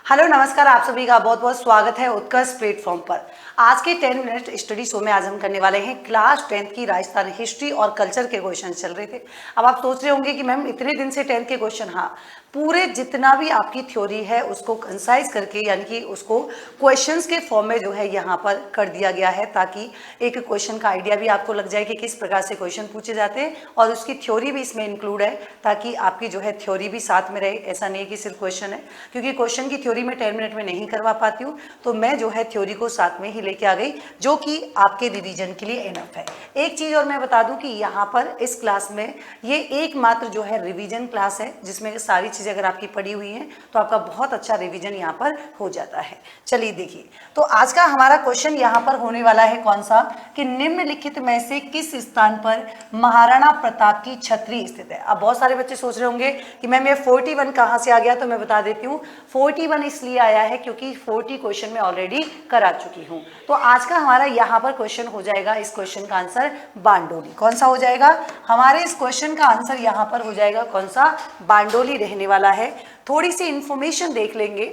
Hello नमस्कार, आप सभी का बहुत बहुत स्वागत है उत्कर्ष प्लेटफॉर्म पर। आज के 10 मिनट स्टडी शो में आज हम करने वाले हैं क्लास 10th की राजस्थान हिस्ट्री और कल्चर के क्वेश्चन चल रहे थे। अब आप सोच रहे होंगे कि मैम इतने दिन से 10th के क्वेश्चन, हाँ, पूरे जितना भी आपकी थ्योरी है उसको कंसाइज करके यानी कि उसको क्वेश्चंस के फॉर्म में जो है यहाँ पर कर दिया गया है, ताकि एक क्वेश्चन का आइडिया भी आपको लग जाए कि किस प्रकार से क्वेश्चन पूछे जाते हैं और उसकी थ्योरी भी इसमें इंक्लूड है, ताकि आपकी जो है थ्योरी भी साथ में रहे। ऐसा नहीं है कि सिर्फ क्वेश्चन है, क्योंकि क्वेश्चन की थ्योरी में 10 मिनट में नहीं करवा पाती हूँ, तो मैं जो है थ्योरी को साथ में ही लेके आ गई, जो कि आपके रिवीजन के लिए इनफ है। एक चीज और मैं बता दूं कि यहाँ पर इस क्लास में ये एकमात्र जो है रिवीजन क्लास है, जिसमें सारी चीजें अगर आपकी पढ़ी हुई हैं तो आपका बहुत अच्छा रिवीजन यहाँ पर हो जाता है। चलिए देखिए, तो आज का हमारा क्वेश्चन यहाँ पर होने वाला है कौन सा, कि निम्नलिखित में से किस स्थान पर महाराणा प्रताप की छतरी स्थित है। अब बहुत सारे बच्चे सोच रहे होंगे कि मैम ये 41 कहाँ से आ गया, तो मैं बता देती हूँ 41 इसलिए आया है क्योंकि 40 क्वेश्चन मैं ऑलरेडी करा चुकी हूँ। तो आज का हमारा यहाँ पर क्वेश्चन हो जाएगा, इस क्वेश्चन का आंसर बांडोली। कौन सा हो जाएगा हमारे इस क्वेश्चन का आंसर, यहाँ पर हो जाएगा कौन सा, बांडोली रहने वाला है। थोड़ी सी इंफॉर्मेशन देख लेंगे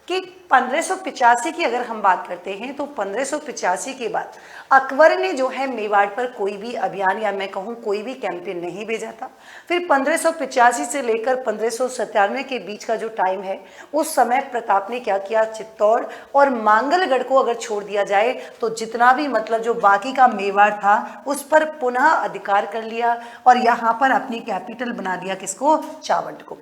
कि 1585 की अगर हम बात करते हैं तो 1585 के बाद अकबर ने जो है मेवाड़ पर कोई भी अभियान या मैं कहूँ कोई भी कैंपेन नहीं भेजा था। फिर 1585 से लेकर 1597 के बीच का जो टाइम है, उस समय प्रताप ने क्या किया, चित्तौड़ और मांगलगढ़ को अगर छोड़ दिया जाए तो जितना भी मतलब जो बाकी का मेवाड़ था उस पर पुनः अधिकार कर लिया और यहाँ पर अपनी कैपिटल बना दिया, किसको, चावंड को।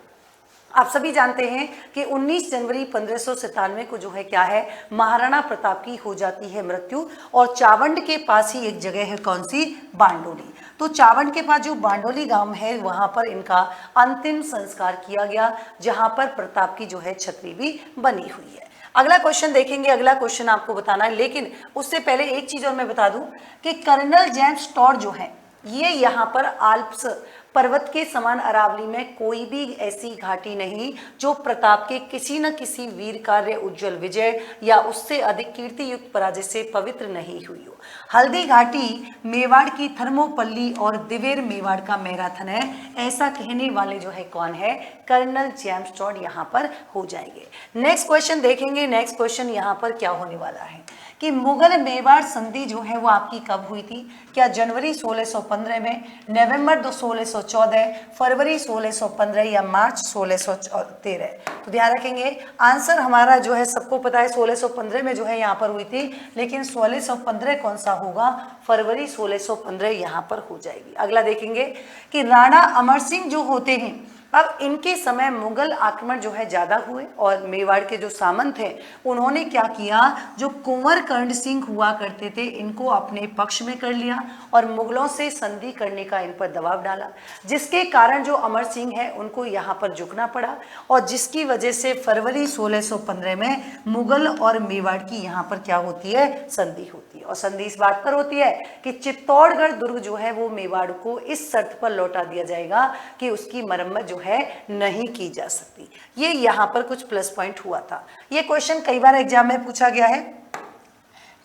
आप सभी जानते हैं कि 19 जनवरी 1597 को जो है क्या है, महाराणा प्रताप की हो जाती है मृत्यु और चावंड के पास ही एक जगह है, कौन सी, बांडोली। तो चावंड के पास जो बांडोली गांव है वहां पर इनका अंतिम संस्कार किया गया, जहां पर प्रताप की जो है छतरी भी बनी हुई है। अगला क्वेश्चन देखेंगे, अगला क्वेश्चन आपको बताना है, लेकिन उससे पहले एक चीज और मैं बता दूं कि कर्नल जेम्स टॉड जो है ये यहाँ पर आल्प्स पर्वत के समान अरावली में कोई भी ऐसी घाटी नहीं जो प्रताप के किसी न किसी वीर कार्य, उज्जवल विजय या उससे अधिक कीर्ति युक्त पराजय से पवित्र नहीं हुई हो। हल्दी घाटी मेवाड़ की थर्मोपल्ली और दिवेर मेवाड़ का मैराथन है, ऐसा कहने वाले जो है कौन है, कर्नल जेम्स टॉड यहाँ पर हो जाएंगे। नेक्स्ट क्वेश्चन देखेंगे। नेक्स्ट क्वेश्चन यहाँ पर क्या होने वाला है कि मुगल मेवाड़ संधि जो है वो आपकी कब हुई थी, क्या जनवरी 1615 में, नवंबर 1614, फरवरी 1615 या मार्च 1613? तो ध्यान रखेंगे, आंसर हमारा जो है सबको पता है 1615 में जो है यहाँ पर हुई थी, लेकिन 1615 कौन सा होगा, फरवरी 1615 यहाँ पर हो जाएगी। अगला देखेंगे कि राणा अमर सिंह जो होते हैं, अब इनके समय मुगल आक्रमण जो है ज्यादा हुए और मेवाड़ के जो सामंत हैं उन्होंने क्या किया, जो कुंवर कर्ण सिंह हुआ करते थे इनको अपने पक्ष में कर लिया और मुगलों से संधि करने का इन पर दबाव डाला, जिसके कारण जो अमर सिंह है उनको यहाँ पर झुकना पड़ा और जिसकी वजह से फरवरी 1615 में मुगल और मेवाड़ की यहाँ पर क्या होती है, संधि होती है। और संधि इस बात पर होती है कि चित्तौड़गढ़ दुर्ग जो है वो मेवाड़ को इस शर्त पर लौटा दिया जाएगा कि उसकी मरम्मत जो है नहीं की जा सकती। ये यहाँ पर कुछ प्लस पॉइंट हुआ था। ये क्वेश्चन कई बार एग्जाम में पूछा गया है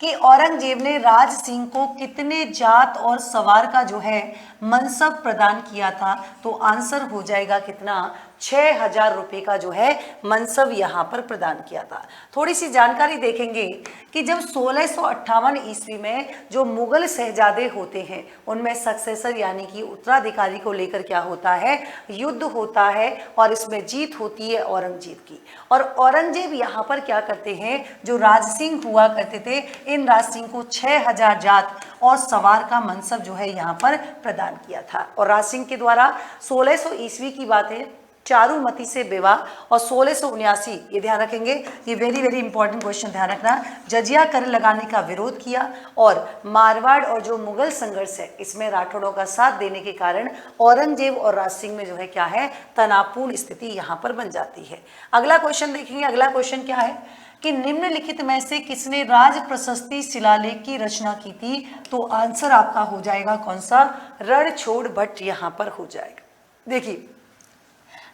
कि औरंगजेब ने राज सिंह को कितने जात और सवार का जो है मनसब प्रदान किया था, तो आंसर हो जाएगा कितना, 6000 रुपए का जो है मनसब यहाँ पर प्रदान किया था। थोड़ी सी जानकारी देखेंगे कि जब 1658 ईस्वी में जो मुगल शहजादे होते हैं उनमें सक्सेसर यानी कि उत्तराधिकारी को लेकर क्या होता है, युद्ध होता है और इसमें जीत होती है औरंगजेब की। और औरंगजेब यहाँ पर क्या करते हैं, जो राज सिंह हुआ करते थे इन राज सिंह को 6000 जात और सवार का मनसब जो है यहाँ पर प्रदान किया था। और राज सिंह के द्वारा 1600 ईस्वी की बात है, चारुमती से विवाह और 1679, ये ध्यान रखेंगे, ये वेरी वेरी इंपॉर्टेंट क्वेश्चन ध्यान रखना, जजिया कर लगाने का विरोध किया और मारवाड़ और जो मुगल संघर्ष है इसमें राठौड़ों का साथ देने के कारण औरंगजेब और राज सिंह में जो है क्या है, तनावपूर्ण स्थिति यहाँ पर बन जाती है। अगला क्वेश्चन देखेंगे। अगला क्वेश्चन क्या है कि निम्नलिखित में से किसने राज प्रशस्ति शिलालेख की रचना की थी, तो आंसर आपका हो जाएगा कौन सा, रणछोड़ भट्ट यहाँ पर हो जाएगा। देखिए,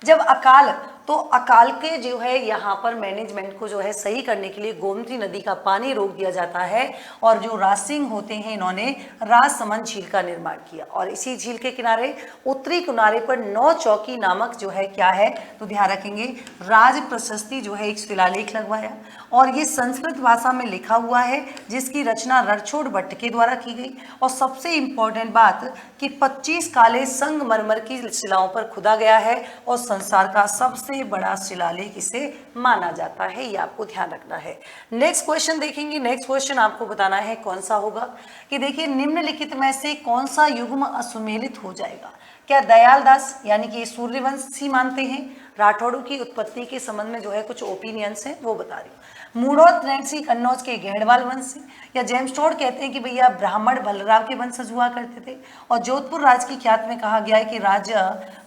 जब अकाल तो अकाल के जो है यहाँ पर मैनेजमेंट को जो है सही करने के लिए गोमती नदी का पानी रोक दिया जाता है और जो राज सिंह होते हैं इन्होंने राजसमंद झील का निर्माण किया और इसी झील के किनारे उत्तरी किनारे पर 9 चौकी नामक जो है क्या है, तो ध्यान रखेंगे राज प्रशस्ति जो है एक शिलालेख लगवाया और ये संस्कृत भाषा में लिखा हुआ है जिसकी रचना रणछोड़ भट्ट के द्वारा की गई। और सबसे इंपॉर्टेंट बात कि 25 काले संगमरमर की शिलाओं पर खुदा गया है और संसार का सबसे बड़ा शिलालेख इसे माना जाता है, ये आपको ध्यान रखना है। नेक्स्ट क्वेश्चन देखेंगे। नेक्स्ट क्वेश्चन आपको बताना है कौन सा होगा कि देखिए निम्नलिखित में से कौन सा युग्म असुमेलित हो जाएगा। क्या दयाल दास यानी कि सूर्यवंशी मानते हैं, राठौड़ों की उत्पत्ति के संबंध में जो है कुछ ओपिनियंस हैं वो बता रही हूँ। मूढ़ोत नैन्सी कन्नौज के गहड़वाल वंश से, या जेम्स टोड कहते हैं कि भैया ब्राह्मण भल्लराव के वंशज हुआ करते थे और जोधपुर राज की ख्यात में कहा गया है कि राजा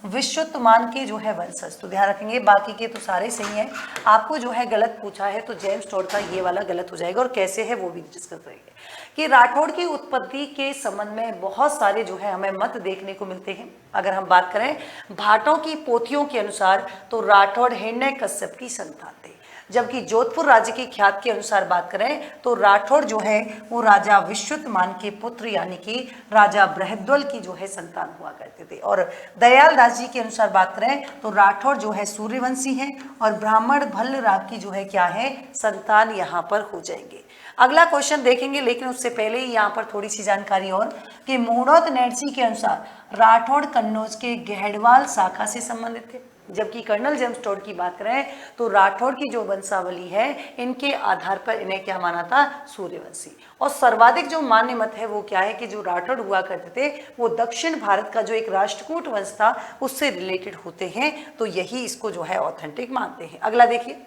विश्वतमान के जो है वंशज। तो ध्यान रखेंगे बाकी के तो सारे सही हैं, आपको जो है गलत पूछा है तो जेम्स टोड का ये वाला गलत हो जाएगा और कैसे है वो भी डिस्कस करेंगे। कि राठौड़ की उत्पत्ति के संबंध में बहुत सारे जो है हमें मत देखने को मिलते हैं। अगर हम बात करें भाटों की पोथियों के अनुसार तो राठौड़ हिरण्य कश्यप की संतान थे, जबकि जोधपुर राज्य की ख्यात के अनुसार बात करें तो राठौड़ जो है वो राजा विश्वतमान के पुत्र यानी कि राजा बृहद्वल की जो है संतान हुआ करते थे। और दयाल दास जी के अनुसार बात करें तो राठौड़ जो है सूर्यवंशी है और ब्राह्मण भल्लराव की जो है क्या है संतान यहाँ पर हो जाएंगे। अगला क्वेश्चन देखेंगे लेकिन उससे पहले ही यहाँ पर थोड़ी सी जानकारी और कि मूढ़ोत नैन्सी के अनुसार राठौड़ कन्नौज के गहड़वाल शाखा से संबंधित थे, जबकि कर्नल जेम्स टोड की बात करें तो राठौड़ की जो वंशावली है इनके आधार पर इन्हें क्या माना था, सूर्यवंशी। और सर्वाधिक जो मान्य मत है वो क्या है कि जो राठौड़ हुआ करते थे वो दक्षिण भारत का जो एक राष्ट्रकूट वंश था उससे रिलेटेड होते हैं, तो यही इसको जो है ऑथेंटिक मानते हैं। अगला देखिए,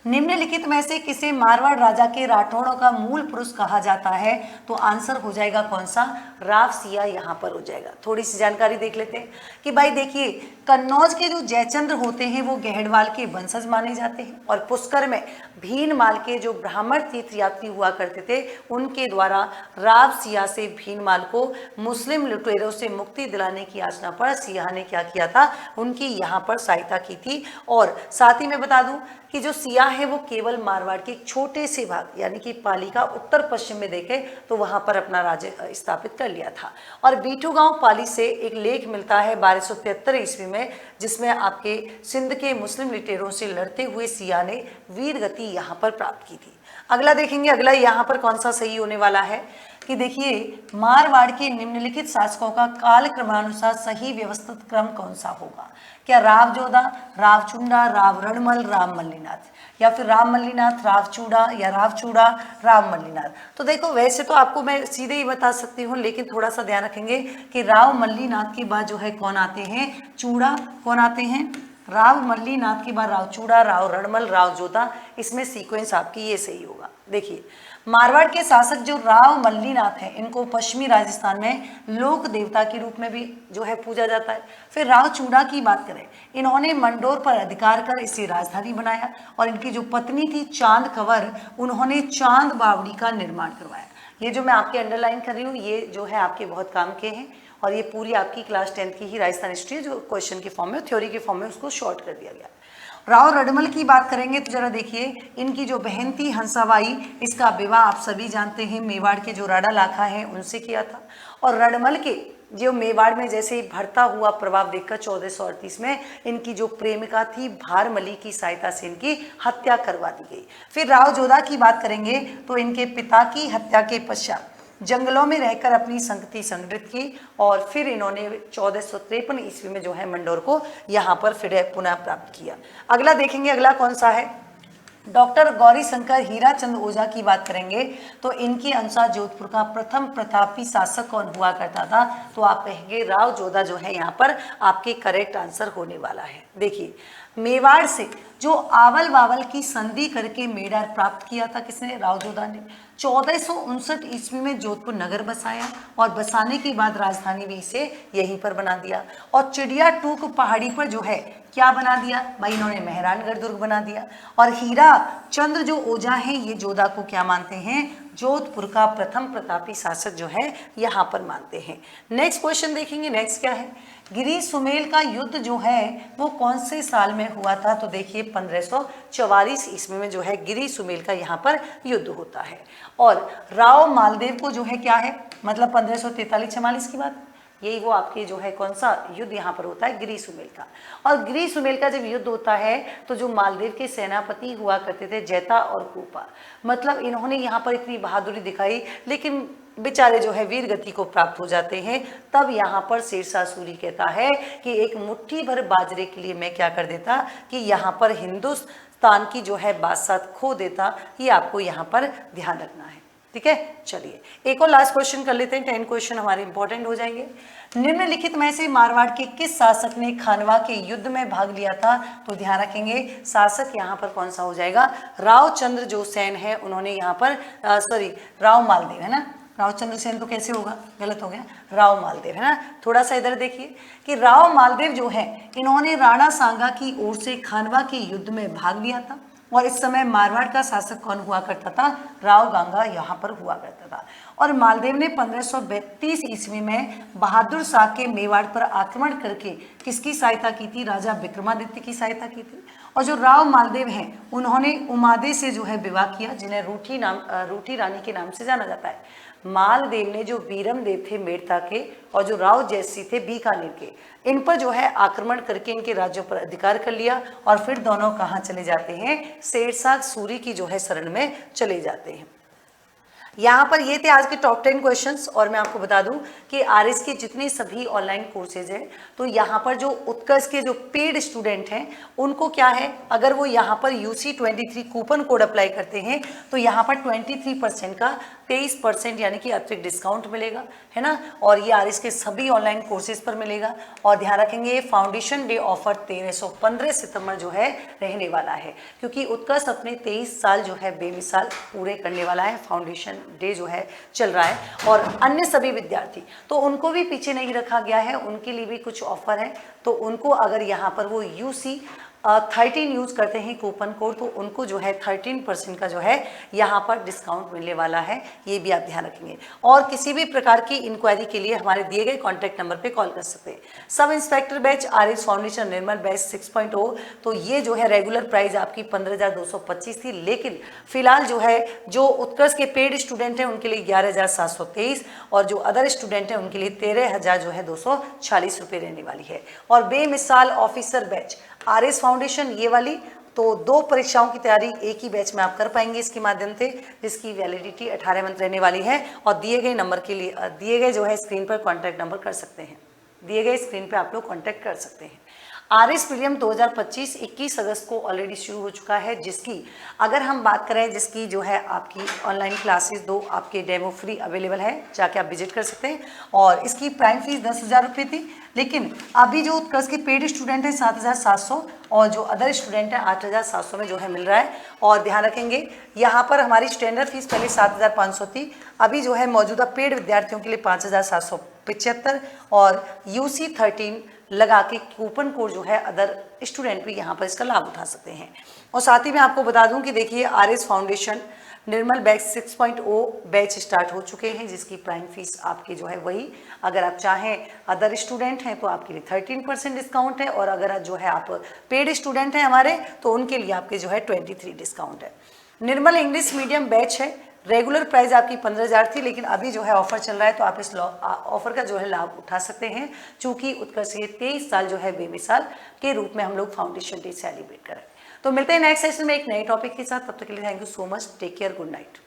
निम्नलिखित में से किसे मारवाड़ राजा के राठौड़ों का मूल पुरुष कहा जाता है, तो आंसर हो जाएगा कौन सा, राव सिया यहाँ पर हो जाएगा। थोड़ी सी जानकारी देख लेते हैं कि भाई देखिए कन्नौज के जो जयचंद्र होते हैं वो गहड़वाल के वंशज माने जाते हैं और पुष्कर में भीनमाल के जो ब्राह्मण तीर्थयात्री हुआ करते थे उनके द्वारा राव सिया से भीनमाल को मुस्लिम लुटेरों से मुक्ति दिलाने की याचना पर सिया ने क्या किया था, उनकी यहाँ पर सहायता की थी। और साथ ही मैं बता दूं कि जो सिया है वो केवल मारवाड़ के छोटे से भाग यानी कि पाली का उत्तर पश्चिम में देखे तो वहां पर अपना राज्य स्थापित कर लिया था। और बीठू गांव पाली से एक लेख मिलता है 1273 ईस्वी में जिसमें आपके सिंध के मुस्लिम लुटेरों से लड़ते हुए सिया ने वीर गति यहाँ पर प्राप्त की थी। अगला देखेंगे, अगला यहाँ पर कौन सा सही होने वाला है कि देखिए मारवाड़ के निम्नलिखित शासकों का काल क्रमानुसार सही व्यवस्थित क्रम कौन सा होगा। क्या राव जोधा, राव चुंडा, राव रणमल, राव मल्लीनाथ, या फिर राव मल्लीनाथ, राव चूड़ा, या राव चूड़ा, राव मल्लीनाथ। तो देखो वैसे तो आपको मैं सीधे ही बता सकती हूँ लेकिन थोड़ा सा ध्यान रखेंगे कि राव मल्लीनाथ के बाद जो है कौन आते हैं, चूड़ा कौन आते हैं, राव मल्लीनाथ के बाद राव चूड़ा, राव रणमल, राव जोधा। इसमें सीक्वेंस आपकी ये सही होगा। देखिए मारवाड़ के शासक जो राव मल्लीनाथ हैं इनको पश्चिमी राजस्थान में लोक देवता के रूप में भी जो है पूजा जाता है। फिर राव चूड़ा की बात करें, इन्होंने मंडोर पर अधिकार कर इसे राजधानी बनाया और इनकी जो पत्नी थी चांद कंवर, उन्होंने चांद बावड़ी का निर्माण करवाया। ये जो मैं आपके अंडरलाइन कर रही हूँ ये जो है आपके बहुत काम के हैं और ये पूरी आपकी क्लास 10th की ही राजस्थान हिस्ट्री जो क्वेश्चन के फॉर्म में थ्योरी के फॉर्म में उसको शॉर्ट कर दिया गया। राव रडमल की बात करेंगे तो जरा देखिए इनकी जो बहन थी हंसाबाई, इसका विवाह आप सभी जानते हैं मेवाड़ के जो राडा लाखा है उनसे किया था। और रडमल के जो मेवाड़ में जैसे ही बढ़ता हुआ प्रभाव देखकर 1438 में इनकी जो प्रेमिका थी भारमली की सहायता से इनकी हत्या करवा दी गई। फिर राव जोधा की बात करेंगे तो इनके पिता की हत्या के पश्चात जंगलों में रहकर अपनी संगति संगठित की और फिर इन्होंने 1453 ईस्वी में जो है मंडोर को यहाँ पर फिर पुनः प्राप्त किया। अगला देखेंगे, अगला कौन सा है, डॉक्टर गौरी शंकर हीराचंद ओझा की बात करेंगे तो इनके अनुसार जोधपुर का प्रथम प्रतापी शासक कौन हुआ करता था, तो आप कहेंगे राव जोधा जो है यहाँ पर आपके करेक्ट आंसर होने वाला है। देखिए मेवाड़ से जो आवल बावल की संधि करके मेवाड़ प्राप्त किया था किसने, राव जोधा ने। 1459 ईस्वी में जोधपुर नगर बसाया और बसाने के बाद राजधानी भी इसे यहीं पर बना दिया। और चिड़िया टूक पहाड़ी पर जो है क्या बना दिया भाई, इन्होंने मेहरानगढ़ दुर्ग बना दिया। और हीरा चंद्र जो ओझा है ये जोधा को क्या मानते हैं, जोधपुर का प्रथम प्रतापी शासक जो है यहाँ पर मानते हैं। नेक्स्ट क्वेश्चन देखेंगे, नेक्स्ट क्या है गिरी सुमेल का युद्ध जो है वो कौन से साल में हुआ था? तो देखिए 1544 ईस्वी में जो है गिरी सुमेल का यहाँ पर युद्ध होता है। और राव मालदेव को जो है क्या है, मतलब 1543-44 की बात, यही वो आपके जो है कौन सा युद्ध यहाँ पर होता है, गिरी सुमेल का। और गिरी सुमेल का जब युद्ध होता है तो जो मालदेव के सेनापति हुआ करते थे जैता और कूपा, मतलब इन्होंने यहाँ पर इतनी बहादुरी दिखाई, लेकिन बेचारे जो है वीर गति को प्राप्त हो जाते हैं। तब यहाँ पर शेरशाह सूरी कहता है कि एक मुट्ठी भर बाजरे के लिए मैं क्या कर देता कि यहाँ पर हिंदुस्तान की जो है बादशाह खो देता। ये आपको यहाँ पर ध्यान रखना है, ठीक है। चलिए एक और लास्ट क्वेश्चन कर लेते हैं, 10 क्वेश्चन हमारे इंपॉर्टेंट हो जाएंगे। निम्नलिखित में से मारवाड़ के किस शासक ने खानवा के युद्ध में भाग लिया था? तो ध्यान रखेंगे शासक यहाँ पर कौन सा हो जाएगा, राव चंद्र जो सेन है उन्होंने यहाँ पर राव मालदेव है ना, राव चंद्र सेन तो कैसे होगा, गलत हो गया, राव मालदेव है ना। थोड़ा सा इधर देखिए कि राव मालदेव जो है इन्होंने राणा सांगा की ओर से खानवा के युद्ध में भाग लिया था। और इस समय मारवाड़ का शासक कौन हुआ करता था, राव गांगा यहाँ पर हुआ करता था। और मालदेव ने 1532 ईस्वी में बहादुर शाह के मेवाड़ पर आक्रमण करके किसकी सहायता की थी, राजा विक्रमादित्य की सहायता की थी। और जो राव मालदेव हैं उन्होंने उमादे से जो है विवाह किया, जिन्हें रूठी रानी के नाम से जाना जाता है। मालदेव ने जो वीरम देव थे मेड़ता के और जो राव जैसी थे बीकानेर के, इन पर जो है आक्रमण करके इनके राज्यों पर अधिकार कर लिया। और फिर दोनों कहाँ चले जाते हैं, शेरशाह सूरी की जो है शरण में चले जाते हैं। यहाँ पर ये थे आज के टॉप 10 क्वेश्चंस। और मैं आपको बता दूं कि आरएस के जितने सभी ऑनलाइन कोर्सेज हैं, तो यहाँ पर जो उत्कर्ष के जो पेड स्टूडेंट हैं उनको क्या है, अगर वो यहाँ पर UC23 कूपन कोड अप्लाई करते हैं तो यहाँ पर 23% का 23% यानी कि अतिरिक्त डिस्काउंट मिलेगा, है ना। और ये आरएस के सभी ऑनलाइन कोर्सेज पर मिलेगा। और ध्यान रखेंगे ये फाउंडेशन डे ऑफर 1315 सितंबर जो है रहने वाला है, क्योंकि उत्कर्ष अपने 23 साल जो है बेमिसाल पूरे करने वाला है। फाउंडेशन डे जो है चल रहा है और अन्य सभी विद्यार्थी तो उनको भी पीछे नहीं रखा गया है, उनके लिए भी कुछ ऑफर है। तो उनको अगर यहाँ पर वो UC13 यूज करते हैं कूपन कोड, तो उनको जो है 13% का जो है यहाँ पर डिस्काउंट मिलने वाला है, ये भी आप ध्यान रखेंगे। और किसी भी प्रकार की इंक्वायरी के लिए हमारे दिए गए कॉन्टैक्ट नंबर पे कॉल कर सकते हैं। Sub inspector batch, RS foundation Nirmal batch 6.0, तो ये जो है रेगुलर प्राइस आपकी 15,225 थी, लेकिन फिलहाल जो है जो उत्कर्ष के पेड स्टूडेंट हैं उनके लिए 11,723 और जो अदर स्टूडेंट हैं उनके लिए 13,000 जो है 240 रुपये रहने वाली है। और बेमिसाल ऑफिसर बैच आरएस फाउंडेशन ये वाली, तो 2 परीक्षाओं की तैयारी एक ही बैच में आप कर पाएंगे इसके माध्यम से, जिसकी वैलिडिटी 18 मंथ रहने वाली है। और दिए गए नंबर के लिए दिए गए जो है स्क्रीन पर कॉन्टैक्ट नंबर कर सकते हैं, दिए गए स्क्रीन पे आप लोग कॉन्टैक्ट कर सकते हैं। आरएस प्रीलियम 2025 21 अगस्त को ऑलरेडी शुरू हो चुका है, जिसकी अगर हम बात करें, जिसकी जो है आपकी ऑनलाइन क्लासेस 2 आपके डेमो फ्री अवेलेबल है, जाके आप विजिट कर सकते हैं। और इसकी प्राइम फीस 10,000 रुपये थी, लेकिन अभी जो उत्कर्ष के पेड स्टूडेंट है 7,700 और जो अदर स्टूडेंट है 8,700 में जो है मिल रहा है। और ध्यान रखेंगे यहाँ पर हमारी स्टैंडर्ड फीस पहले 7,500 थी, अभी जो है मौजूदा पेड विद्यार्थियों के लिए 5,775 और UC13 लगा के कूपन कोड जो है अदर स्टूडेंट भी यहाँ पर इसका लाभ उठा सकते हैं। और साथ ही मैं आपको बता दूं कि देखिए RS foundation Nirmal batch 6.0 batch start हो चुके हैं, जिसकी प्राइम फीस आपकी जो है वही, अगर आप चाहें अदर स्टूडेंट हैं तो आपके लिए 13% डिस्काउंट है, और अगर जो है आप पेड स्टूडेंट हैं हमारे तो उनके लिए आपके जो है 23 डिस्काउंट है। निर्मल इंग्लिश मीडियम बैच है, रेगुलर प्राइस आपकी 15,000 थी, लेकिन अभी जो है ऑफर चल रहा है तो आप इस ऑफर का जो है लाभ उठा सकते हैं, चूंकि उत्कर्ष के 23 साल जो है बेमिसाल के रूप में हम लोग फाउंडेशन डे सेलिब्रेट करें। तो मिलते हैं नेक्स्ट सेशन में एक नए टॉपिक के साथ, तब तक के लिए thank you so much, take care, good night.